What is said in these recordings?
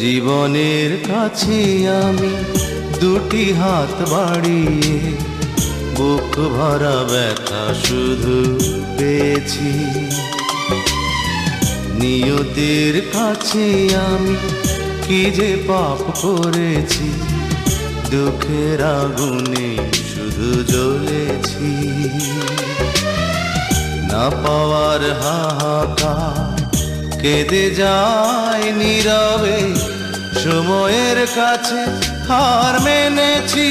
জীবনের কাছে আমি দুটি হাত বাড়িয়ে বুক ভরা ব্যথা শুধু পেয়েছি। নিয়তির কাছে আমি কি যে পাপ করেছি, দুঃখের আগুনে শুধু জ্বলেছি। না পাওয়ার হাহাকার কেঁদে যায় নীরবে, সময়ের কাছে হার মেনেছি।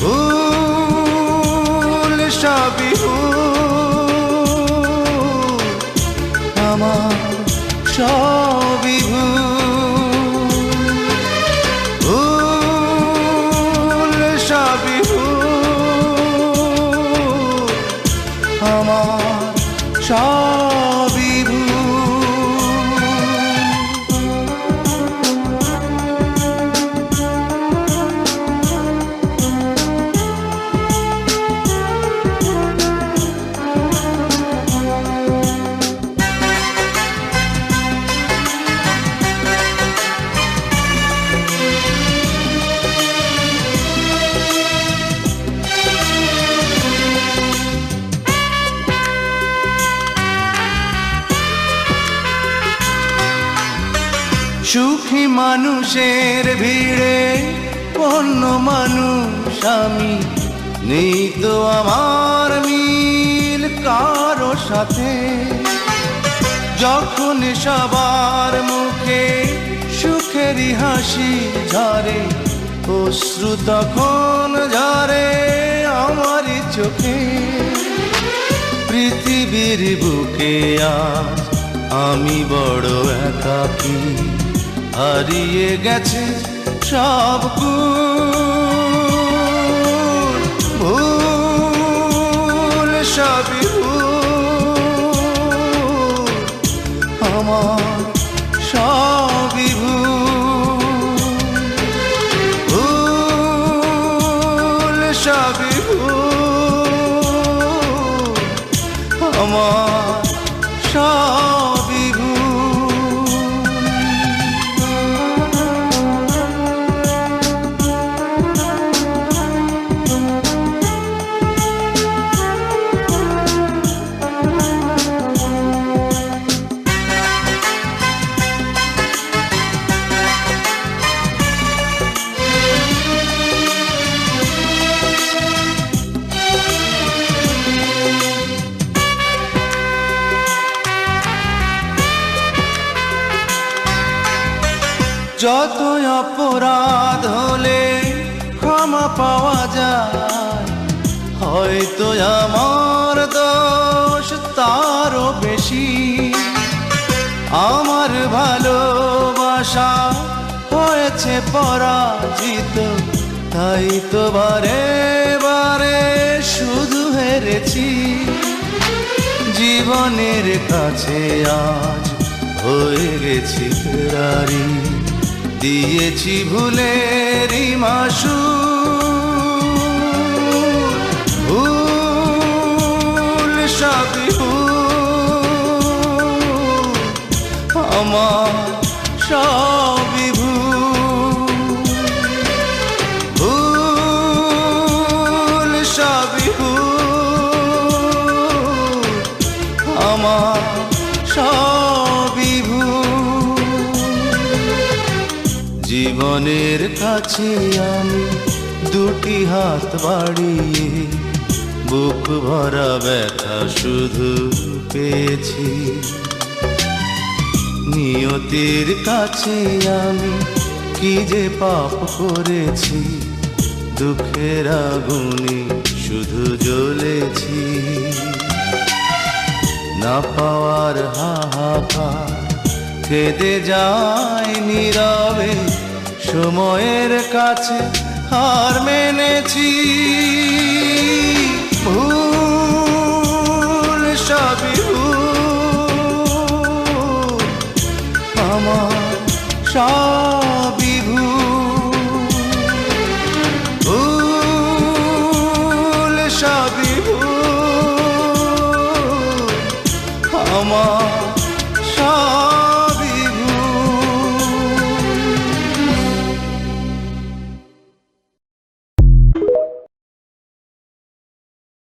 ভুল সবই ভুল, আমার সবই ভুল, সবই ভুল, আমার সবই ভুল। সুখী মানুষের ভিড়ে অন্য মানুষ আমি, নেই তো আমার মিল কারো সাথে। যখন সবার মুখে সুখেরই হাসি ঝরে, অশ্রু তখন ঝরে আমারই চোখে। পৃথিবীর বুকে আজ আমি বড় একাকী, হারিয়ে গেছে সব গুণ। ভুল সবই ভুল, আমার সবই ভুল, ভুল সবই ভুল, আমার সবই ভুল। যত অপরাধ হলে ক্ষমা পাওয়া যায়, হয়তো আমার দোষ তারও বেশি। আমার ভালোবাসা হয়েছে পরাজিত, তাই তো বারে বারে শুধু হেরেছি। জীবনের কাছে আজ হয়ে গেছি ফেরারি, দিয়েছি ভুলেরই মাসুল। ভুল সবই ভুল, আমার সবই ভুল, ভুল সবই ভুল, আমার সবই ভুল। জীবনের কাছে আমি দুটি হাত বাড়িয়ে বুক ভরা ব্যথা শুধু পেয়েছি। নিয়তির কাছে আমি কি যে পাপ করেছি, দুঃখের আগুনে শুধু জ্বলেছি। না পাওয়ার হাহাকার কেঁদে যায় নীরবে, সময়ের কাছে হার মেনেছি। ভুল সবই ভুল, আমার সবই ভুল, ভুল সবই ভুল, আমার